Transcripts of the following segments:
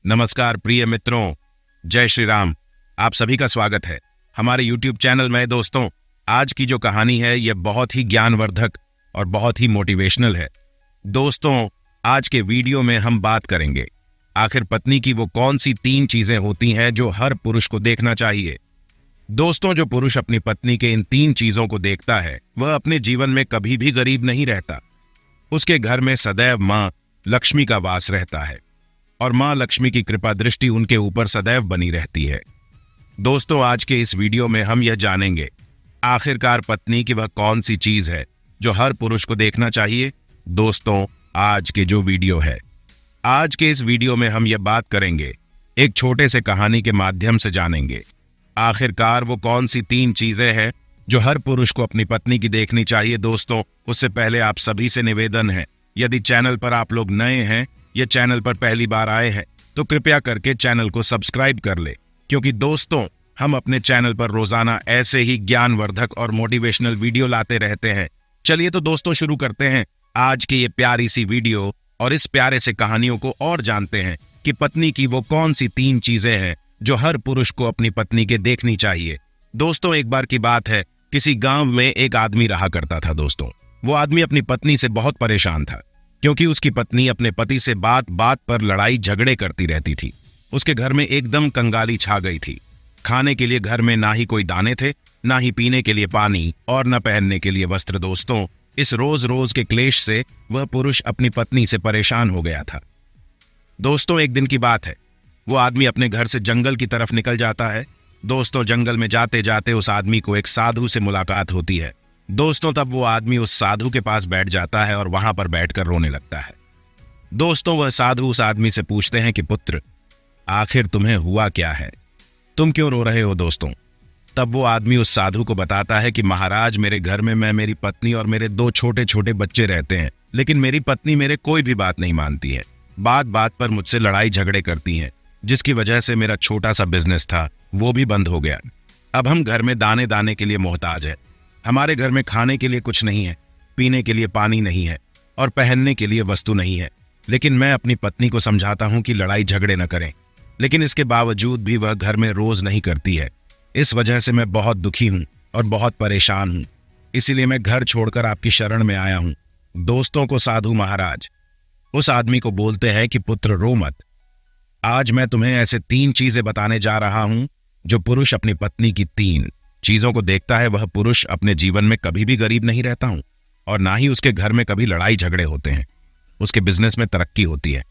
नमस्कार प्रिय मित्रों, जय श्री राम। आप सभी का स्वागत है हमारे YouTube चैनल में। दोस्तों, आज की जो कहानी है यह बहुत ही ज्ञानवर्धक और बहुत ही मोटिवेशनल है। दोस्तों, आज के वीडियो में हम बात करेंगे आखिर पत्नी की वो कौन सी 3 चीजें होती हैं जो हर पुरुष को देखना चाहिए। दोस्तों, जो पुरुष अपनी पत्नी के इन 3 चीजों को देखता है वह अपने जीवन में कभी भी गरीब नहीं रहता। उसके घर में सदैव मां लक्ष्मी का वास रहता है और मां लक्ष्मी की कृपा दृष्टि उनके ऊपर सदैव बनी रहती है। दोस्तों, आज के इस वीडियो में हम यह जानेंगे आखिरकार पत्नी की वह कौन सी चीज है जो हर पुरुष को देखना चाहिए। दोस्तों, आज के जो वीडियो है, आज के इस वीडियो में हम यह बात करेंगे, एक छोटे से कहानी के माध्यम से जानेंगे आखिरकार वो कौन सी 3 चीजें हैं जो हर पुरुष को अपनी पत्नी की देखनी चाहिए। दोस्तों, उससे पहले आप सभी से निवेदन है, यदि चैनल पर आप लोग नए हैं या चैनल पर पहली बार आए हैं तो कृपया करके चैनल को सब्सक्राइब कर ले, क्योंकि दोस्तों हम अपने चैनल पर रोजाना ऐसे ही ज्ञानवर्धक और मोटिवेशनल वीडियो लाते रहते हैं। चलिए तो दोस्तों शुरू करते हैं आज की ये प्यारी सी वीडियो और इस प्यारे से कहानियों को और जानते हैं कि पत्नी की वो कौन सी 3 चीजें हैं जो हर पुरुष को अपनी पत्नी के देखनी चाहिए। दोस्तों, एक बार की बात है, किसी गांव में एक आदमी रहा करता था। दोस्तों, वो आदमी अपनी पत्नी से बहुत परेशान था, क्योंकि उसकी पत्नी अपने पति से बात बात पर लड़ाई झगड़े करती रहती थी। उसके घर में एकदम कंगाली छा गई थी। खाने के लिए घर में ना ही कोई दाने थे, ना ही पीने के लिए पानी और न पहनने के लिए वस्त्र। दोस्तों, इस रोज रोज के क्लेश से वह पुरुष अपनी पत्नी से परेशान हो गया था। दोस्तों, एक दिन की बात है, वो आदमी अपने घर से जंगल की तरफ निकल जाता है। दोस्तों, जंगल में जाते जाते उस आदमी को एक साधु से मुलाकात होती है। दोस्तों, तब वो आदमी उस साधु के पास बैठ जाता है और वहां पर बैठकर रोने लगता है। दोस्तों, वह साधु उस आदमी से पूछते हैं कि पुत्र, आखिर तुम्हें हुआ क्या है, तुम क्यों रो रहे हो। दोस्तों, तब वो आदमी उस साधु को बताता है कि महाराज, मेरे घर में मैं, मेरी पत्नी और मेरे 2 छोटे छोटे बच्चे रहते हैं, लेकिन मेरी पत्नी मेरे कोई भी बात नहीं मानती है। बात बात पर मुझसे लड़ाई झगड़े करती हैं, जिसकी वजह से मेरा छोटा सा बिजनेस था वो भी बंद हो गया। अब हम घर में दाने दाने के लिए मोहताज है। हमारे घर में खाने के लिए कुछ नहीं है, पीने के लिए पानी नहीं है और पहनने के लिए वस्तु नहीं है। लेकिन मैं अपनी पत्नी को समझाता हूं कि लड़ाई झगड़े न करें, लेकिन इसके बावजूद भी वह घर में रोज नहीं करती है। इस वजह से मैं बहुत दुखी हूं और बहुत परेशान हूं, इसीलिए मैं घर छोड़कर आपकी शरण में आया हूं। दोस्तों को साधु महाराज उस आदमी को बोलते हैं कि पुत्र, रो मत। आज मैं तुम्हें ऐसे 3 चीजें बताने जा रहा हूं जो पुरुष अपनी पत्नी की 3 चीजों को देखता है, वह पुरुष अपने जीवन में कभी भी गरीब नहीं रहता हूं और ना ही उसके घर में कभी लड़ाई झगड़े होते हैं, उसके बिजनेस में तरक्की होती है।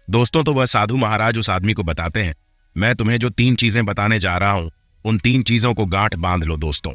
दोस्तों, तो वह साधु महाराज उस आदमी को बताते हैं, मैं तुम्हें जो 3 चीजें बताने जा रहा हूं उन 3 चीजों को गांठ बांध लो। दोस्तों,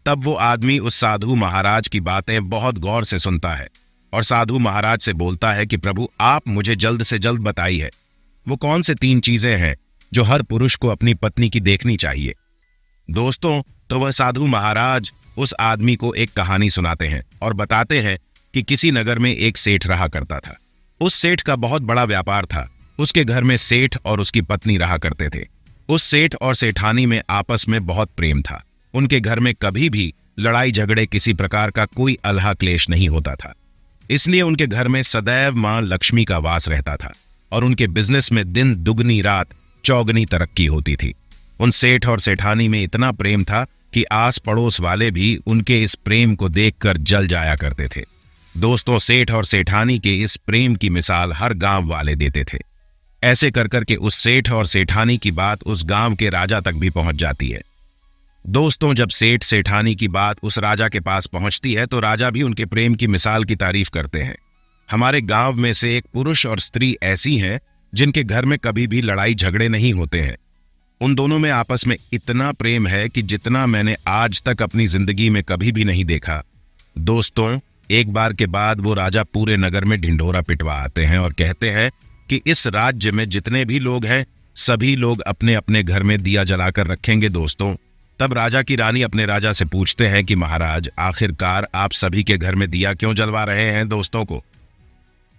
तब वो आदमी उस साधु महाराज की बातें बहुत गौर से सुनता है और साधु महाराज से बोलता है कि प्रभु, आप मुझे जल्द से जल्द बताइए वो कौन से 3 चीजें हैं जो हर पुरुष को अपनी पत्नी की देखनी चाहिए। दोस्तों, तो वह साधु महाराज उस आदमी को एक कहानी सुनाते हैं और बताते हैं कि किसी नगर में एक सेठ रहा करता था। उस सेठ का बहुत बड़ा व्यापार था। उसके घर में सेठ और उसकी पत्नी रहा करते थे। उस सेठ और सेठानी में आपस में बहुत प्रेम था। उनके घर में कभी भी लड़ाई झगड़े, किसी प्रकार का कोई अल्हा क्लेश नहीं होता था। इसलिए उनके घर में सदैव मां लक्ष्मी का वास रहता था और उनके बिजनेस में दिन दुगनी रात चौगनी तरक्की होती थी। उन सेठ और सेठानी में इतना प्रेम था कि आस पड़ोस वाले भी उनके इस प्रेम को देखकर जल जाया करते थे। दोस्तों, सेठ और सेठानी के इस प्रेम की मिसाल हर गांव वाले देते थे। ऐसे कर करके उस सेठ और सेठानी की बात उस गांव के राजा तक भी पहुंच जाती है। दोस्तों, जब सेठ सेठानी की बात उस राजा के पास पहुंचती है तो राजा भी उनके प्रेम की मिसाल की तारीफ करते हैं। हमारे गांव में से एक पुरुष और स्त्री ऐसी हैं जिनके घर में कभी भी लड़ाई झगड़े नहीं होते हैं। उन दोनों में आपस में इतना प्रेम है कि जितना मैंने आज तक अपनी जिंदगी में कभी भी नहीं देखा। दोस्तों, एक बार के बाद वो राजा पूरे नगर में ढिंढोरा पिटवा आते हैं और कहते हैं कि इस राज्य में जितने भी लोग हैं सभी लोग अपने अपने घर में दिया जलाकर रखेंगे। दोस्तों, तब राजा की रानी अपने राजा से पूछते हैं कि महाराज, आखिरकार आप सभी के घर में दिया क्यों जलवा रहे हैं दोस्तों को।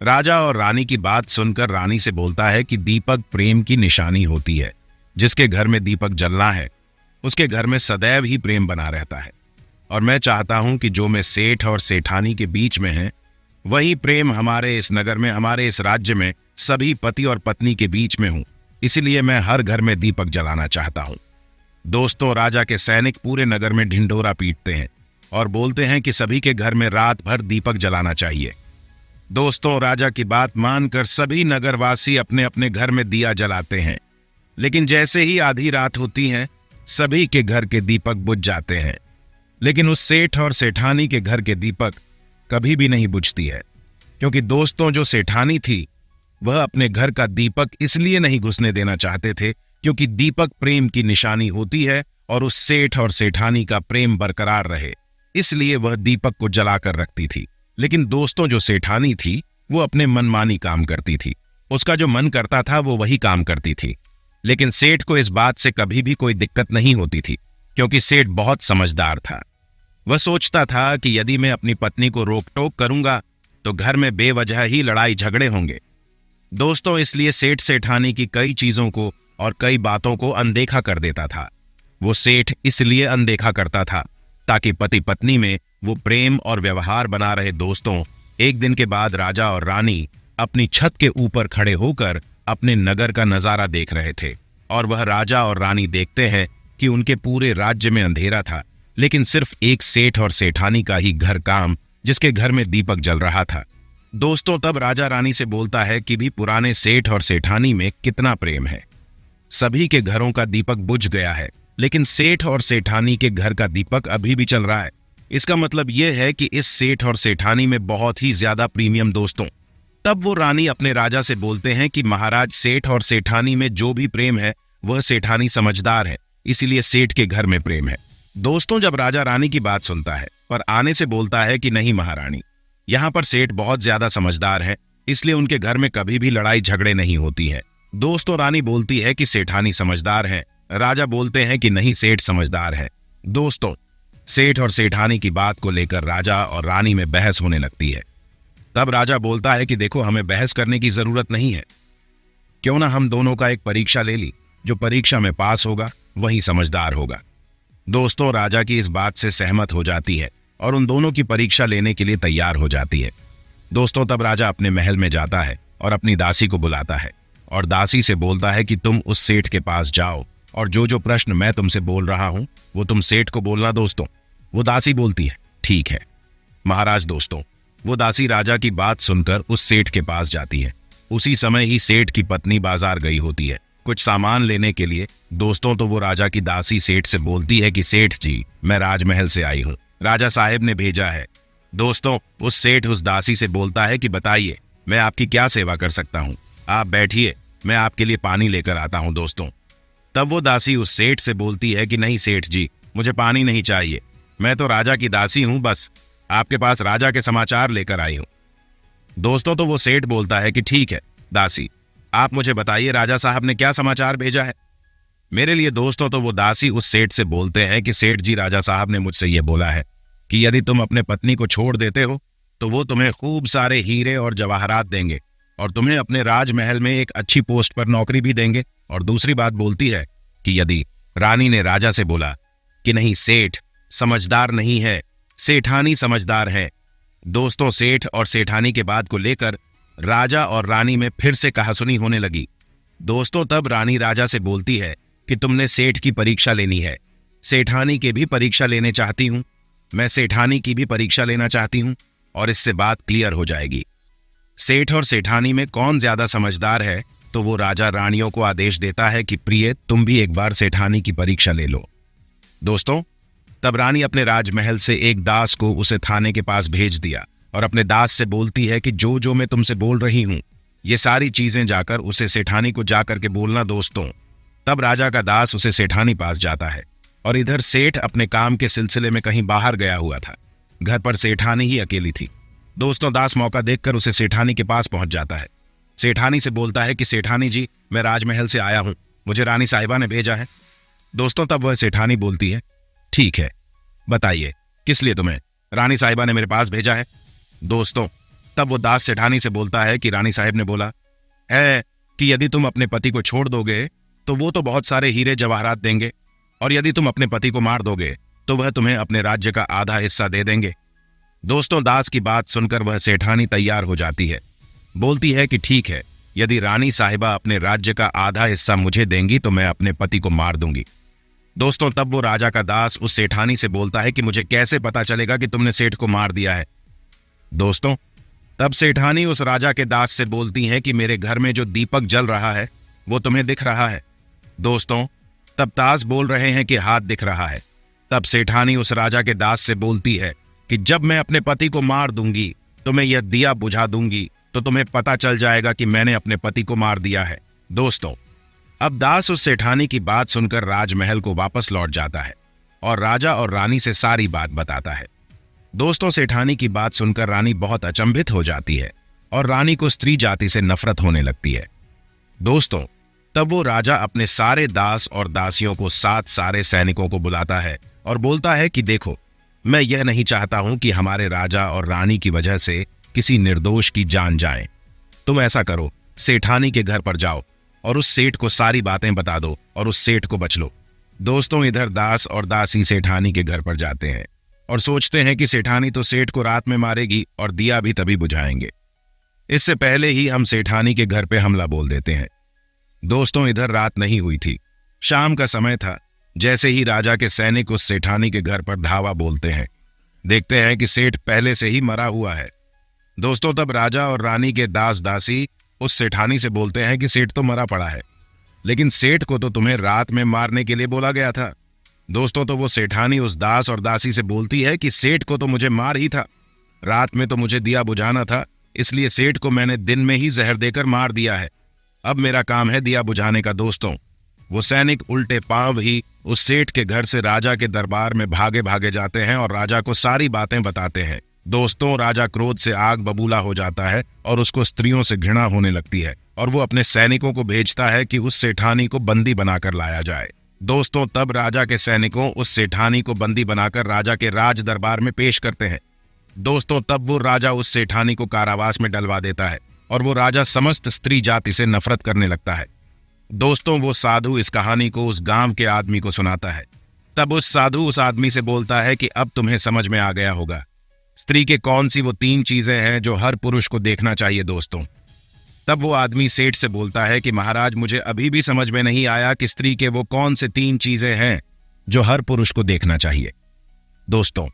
राजा और रानी की बात सुनकर रानी से बोलता है कि दीपक प्रेम की निशानी होती है। जिसके घर में दीपक जलना है उसके घर में सदैव ही प्रेम बना रहता है और मैं चाहता हूं कि जो मैं सेठ और सेठानी के बीच में है वही प्रेम हमारे इस नगर में, हमारे इस राज्य में सभी पति और पत्नी के बीच में हूं, इसीलिए मैं हर घर में दीपक जलाना चाहता हूं। दोस्तों, राजा के सैनिक पूरे नगर में ढिंढोरा पीटते हैं और बोलते हैं कि सभी के घर में रात भर दीपक जलाना चाहिए। दोस्तों, राजा की बात मानकर सभी नगरवासी अपने अपने घर में दिया जलाते हैं, लेकिन जैसे ही आधी रात होती है सभी के घर के दीपक बुझ जाते हैं। लेकिन उस सेठ और सेठानी के घर के दीपक कभी भी नहीं बुझती है, क्योंकि दोस्तों जो सेठानी थी वह अपने घर का दीपक इसलिए नहीं घुसने देना चाहते थे क्योंकि दीपक प्रेम की निशानी होती है और उस सेठ और सेठानी का प्रेम बरकरार रहे, इसलिए वह दीपक को जलाकर रखती थी। लेकिन दोस्तों जो सेठानी थी वो अपने मनमानी काम करती थी, उसका जो मन करता था वो वही काम करती थी। लेकिन सेठ को इस बात से कभी भी कोई दिक्कत नहीं होती थी, क्योंकि सेठ बहुत समझदार था। वह सोचता था कि यदि मैं अपनी पत्नी को रोक टोक करूंगा तो घर में बेवजह ही लड़ाई झगड़े होंगे। दोस्तों, इसलिए सेठ सेठानी की कई चीजों को और कई बातों को अनदेखा कर देता था। वो सेठ इसलिए अनदेखा करता था ताकि पति पत्नी में वो प्रेम और व्यवहार बना रहे। दोस्तों, एक दिन के बाद राजा और रानी अपनी छत के ऊपर खड़े होकर अपने नगर का नजारा देख रहे थे और वह राजा और रानी देखते हैं कि उनके पूरे राज्य में अंधेरा था, लेकिन सिर्फ एक सेठ और सेठानी का ही घर काम जिसके घर में दीपक जल रहा था। दोस्तों, तब राजा रानी से बोलता है कि भी पुराने सेठ और सेठानी में कितना प्रेम है। सभी के घरों का दीपक बुझ गया है, लेकिन सेठ और सेठानी के घर का दीपक अभी भी चल रहा है। इसका मतलब यह है कि इस सेठ और सेठानी में बहुत ही ज्यादा प्रीमियम। दोस्तों, तब वो रानी अपने राजा से बोलते हैं कि महाराज, सेठ और सेठानी में जो भी प्रेम है वह सेठानी समझदार है, इसीलिए सेठ के घर में प्रेम है। दोस्तों, जब राजा रानी की बात सुनता है पर आने से बोलता है कि नहीं महारानी, यहाँ पर सेठ बहुत ज्यादा समझदार है, इसलिए उनके घर में कभी भी लड़ाई झगड़े नहीं होती है। दोस्तों, रानी बोलती है कि सेठानी समझदार है, राजा बोलते हैं कि नहीं, सेठ समझदार है। दोस्तों, सेठ और सेठानी की बात को लेकर राजा और रानी में बहस होने लगती है। तब राजा बोलता है कि देखो, हमें बहस करने की जरूरत नहीं है, क्यों ना हम दोनों का एक परीक्षा ले ली, जो परीक्षा में पास होगा वही समझदार होगा। दोस्तों, राजा की इस बात से सहमत हो जाती है और उन दोनों की परीक्षा लेने के लिए तैयार हो जाती है। दोस्तों, तब राजा अपने महल में जाता है और अपनी दासी को बुलाता है और दासी से बोलता है कि तुम उस सेठ के पास जाओ और जो जो प्रश्न मैं तुमसे बोल रहा हूं वो तुम सेठ को बोलना। दोस्तों, वो दासी बोलती है ठीक है महाराज। दोस्तों, वो दासी राजा की बात सुनकर उस सेठ के पास जाती है। उसी समय ही सेठ की पत्नी बाजार गई होती है कुछ सामान लेने के लिए। दोस्तों, तो वो राजा की दासी सेठ से बोलती है कि सेठ जी, मैं राजमहल से आई हूं, राजा साहब ने भेजा है। दोस्तों, उस सेठ उस दासी से बोलता है कि बताइए मैं आपकी क्या सेवा कर सकता हूं, आप बैठिए, मैं आपके लिए पानी लेकर आता हूं। दोस्तों, तब वो दासी उस सेठ से बोलती है कि नहीं सेठ जी, मुझे पानी नहीं चाहिए, मैं तो राजा की दासी हूं, बस आपके पास राजा के समाचार लेकर आई हूं। दोस्तों, तो वो सेठ बोलता है कि ठीक है दासी, आप मुझे बताइए राजा साहब ने क्या समाचार भेजा है मेरे लिए। दोस्तों, तो वो दासी उस सेठ से बोलते हैं कि सेठ जी, राजा साहब ने मुझसे यह बोला है कि यदि तुम अपने पत्नी को छोड़ देते हो तो वो तुम्हें खूब सारे हीरे और जवाहरात देंगे और तुम्हें अपने राजमहल में एक अच्छी पोस्ट पर नौकरी भी देंगे। और दूसरी बात बोलती है कि यदि रानी ने राजा से बोला कि नहीं, सेठ समझदार नहीं है, सेठानी समझदार है। दोस्तों, सेठ और सेठानी के बात को लेकर राजा और रानी में फिर से कहासुनी होने लगी। दोस्तों, तब रानी राजा से बोलती है कि तुमने सेठ की परीक्षा लेनी है, सेठानी की भी परीक्षा लेने चाहती हूं, मैं सेठानी की भी परीक्षा लेना चाहती हूं और इससे बात क्लियर हो जाएगी। सेठ और सेठानी में कौन ज्यादा समझदार है, तो वो राजा रानियों को आदेश देता है कि प्रिय, तुम भी एक बार सेठानी की परीक्षा ले लो। दोस्तों, तब रानी अपने राजमहल से एक दास को उसे थाने के पास भेज दिया और अपने दास से बोलती है कि जो जो मैं तुमसे बोल रही हूं ये सारी चीजें जाकर उसे सेठानी को जाकर के बोलना। दोस्तों, तब राजा का दास उसे सेठानी पास जाता है और इधर सेठ अपने काम के सिलसिले में कहीं बाहर गया हुआ था, घर पर सेठानी ही अकेली थी। दोस्तों, दास मौका देखकर उसे सेठानी के पास पहुंच जाता है। सेठानी से बोलता है कि सेठानी जी, मैं राजमहल से आया हूं, मुझे रानी साहिबा ने भेजा है। दोस्तों, तब वह सेठानी बोलती है ठीक है, बताइए किस लिए तुम्हें रानी साहिबा ने मेरे पास भेजा है। दोस्तों, तब वो दास सेठानी से बोलता है कि रानी साहिब ने बोला है कि यदि तुम अपने पति को छोड़ दोगे तो वो तो बहुत सारे हीरे जवाहरात देंगे और यदि तुम अपने पति को मार दोगे तो वह तुम्हें अपने राज्य का आधा हिस्सा दे देंगे। दोस्तों, दास की बात सुनकर वह सेठानी तैयार हो जाती है, बोलती है कि ठीक है, यदि रानी साहिबा अपने राज्य का आधा हिस्सा मुझे देंगी तो मैं अपने पति को मार दूंगी। दोस्तों, तब वो राजा का दास उस सेठानी से बोलता है कि मुझे कैसे पता चलेगा कि तुमने सेठ को मार दिया है। दोस्तों, तब सेठानी उस राजा के दास से बोलती हैं कि मेरे घर में जो दीपक जल रहा है वो तुम्हें दिख रहा है। दोस्तों, तब तास बोल रहे हैं कि हाथ दिख रहा है। तब सेठानी उस राजा के दास से बोलती है कि जब मैं अपने पति को मार दूंगी तो मैं यह दिया बुझा दूंगी तो तुम्हें पता चल जाएगा कि मैंने अपने पति को मार दिया है। दोस्तों, अब दास उस सेठानी की बात सुनकर राजमहल को वापस लौट जाता है और राजा और रानी से सारी बात बताता है। दोस्तों, सेठानी की बात सुनकर रानी बहुत अचंभित हो जाती है और रानी को स्त्री जाति से नफरत होने लगती है। दोस्तों, तब वो राजा अपने सारे दास और दासियों को साथ सारे सैनिकों को बुलाता है और बोलता है कि देखो, मैं यह नहीं चाहता हूं कि हमारे राजा और रानी की वजह से किसी निर्दोष की जान जाए। तुम ऐसा करो, सेठानी के घर पर जाओ और उस सेठ को सारी बातें बता दो और उस सेठ को बच लो। दोस्तों, इधर दास और दासी सेठानी के घर पर जाते हैं और सोचते हैं कि सेठानी तो सेठ को रात में मारेगी और दिया भी तभी बुझाएंगे। इससे पहले ही हम सेठानी के घर पे हमला बोल देते हैं। दोस्तों, इधर रात नहीं हुई थी, शाम का समय था। जैसे ही राजा के सैनिक उस सेठानी के घर पर धावा बोलते हैं, देखते हैं कि सेठ पहले से ही मरा हुआ है। दोस्तों, तब राजा और रानी के दास दासी उस सेठानी से बोलते हैं कि सेठ तो मरा पड़ा है, लेकिन सेठ को तो तुम्हें रात में मारने के लिए बोला गया था। दोस्तों, तो वो सेठानी उस दास और दासी से बोलती है कि सेठ को तो मुझे मार ही था, रात में तो मुझे दिया बुझाना था, इसलिए सेठ को मैंने दिन में ही जहर देकर मार दिया है। अब मेरा काम है दिया बुझाने का। दोस्तों, वो सैनिक उल्टे पांव ही उस सेठ के घर से राजा के दरबार में भागे भागे जाते हैं और राजा को सारी बातें बताते हैं। दोस्तों, राजा क्रोध से आग बबूला हो जाता है और उसको स्त्रियों से घृणा होने लगती है और वो अपने सैनिकों को भेजता है कि उस सेठानी को बंदी बनाकर लाया जाए। दोस्तों, तब राजा के सैनिकों उस सेठानी को बंदी बनाकर राजा के राज दरबार में पेश करते हैं। दोस्तों, तब वो राजा उस सेठानी को कारावास में डलवा देता है और वो राजा समस्त स्त्री जाति से नफरत करने लगता है। दोस्तों, वो साधु इस कहानी को उस गांव के आदमी को सुनाता है। तब उस साधु उस आदमी से बोलता है कि अब तुम्हें समझ में आ गया होगा स्त्री के कौन सी वो 3 चीजें हैं जो हर पुरुष को देखना चाहिए। दोस्तों, तब वो आदमी सेठ से बोलता है कि महाराज, मुझे अभी भी समझ में नहीं आया कि स्त्री के वो कौन से 3 चीजें हैं जो हर पुरुष को देखना चाहिए। दोस्तों,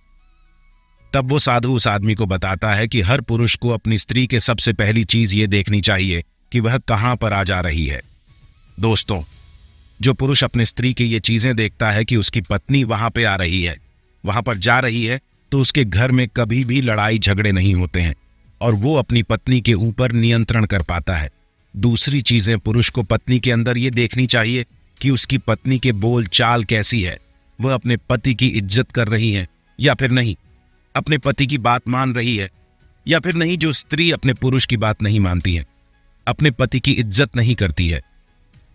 तब वो साधु उस आदमी को बताता है कि हर पुरुष को अपनी स्त्री के सबसे पहली चीज ये देखनी चाहिए कि वह कहां पर आ जा रही है। दोस्तों, जो पुरुष अपने स्त्री की ये चीजें देखता है कि उसकी पत्नी वहां पे आ रही है, वहां पर जा रही है, तो उसके घर में कभी भी लड़ाई झगड़े नहीं होते हैं और वो अपनी पत्नी के ऊपर नियंत्रण कर पाता है। दूसरी चीजें पुरुष को पत्नी के अंदर ये देखनी चाहिए कि उसकी पत्नी के बोल चाल कैसी है, वह अपने पति की इज्जत कर रही है या फिर नहीं, अपने पति की बात मान रही है या फिर नहीं। जो स्त्री अपने पुरुष की बात नहीं मानती है, अपने पति की इज्जत नहीं करती है,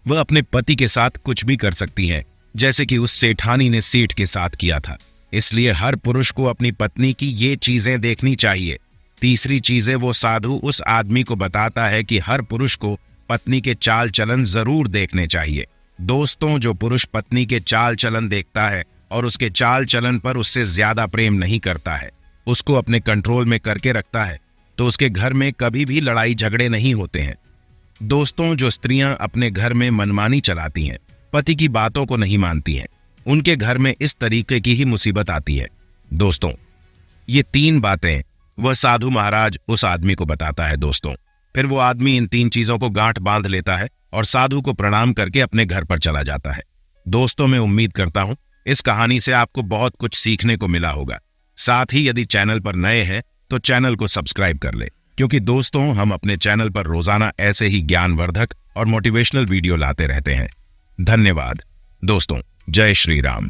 वह अपने पति के साथ कुछ भी कर सकती है, जैसे कि उस सेठानी ने सेठ के साथ किया था। इसलिए हर पुरुष को अपनी पत्नी की ये चीजें देखनी चाहिए। तीसरी चीजें वो साधु उस आदमी को बताता है कि हर पुरुष को पत्नी के चाल चलन जरूर देखने चाहिए। दोस्तों, जो पुरुष पत्नी के चाल चलन देखता है और उसके चाल चलन पर उससे ज्यादा प्रेम नहीं करता है, उसको अपने कंट्रोल में करके रखता है, तो उसके घर में कभी भी लड़ाई झगड़े नहीं होते हैं। दोस्तों, जो स्त्रियां अपने घर में मनमानी चलाती हैं, पति की बातों को नहीं मानती हैं, उनके घर में इस तरीके की ही मुसीबत आती है। दोस्तों, ये 3 बातें वह साधु महाराज उस आदमी को बताता है। दोस्तों, फिर वो आदमी इन 3 चीजों को गांठ बांध लेता है और साधु को प्रणाम करके अपने घर पर चला जाता है। दोस्तों, मैं उम्मीद करता हूं इस कहानी से आपको बहुत कुछ सीखने को मिला होगा। साथ ही यदि चैनल पर नए हैं तो चैनल को सब्सक्राइब कर ले, क्योंकि दोस्तों, हम अपने चैनल पर रोजाना ऐसे ही ज्ञानवर्धक और मोटिवेशनल वीडियो लाते रहते हैं। धन्यवाद दोस्तों। जय श्री राम।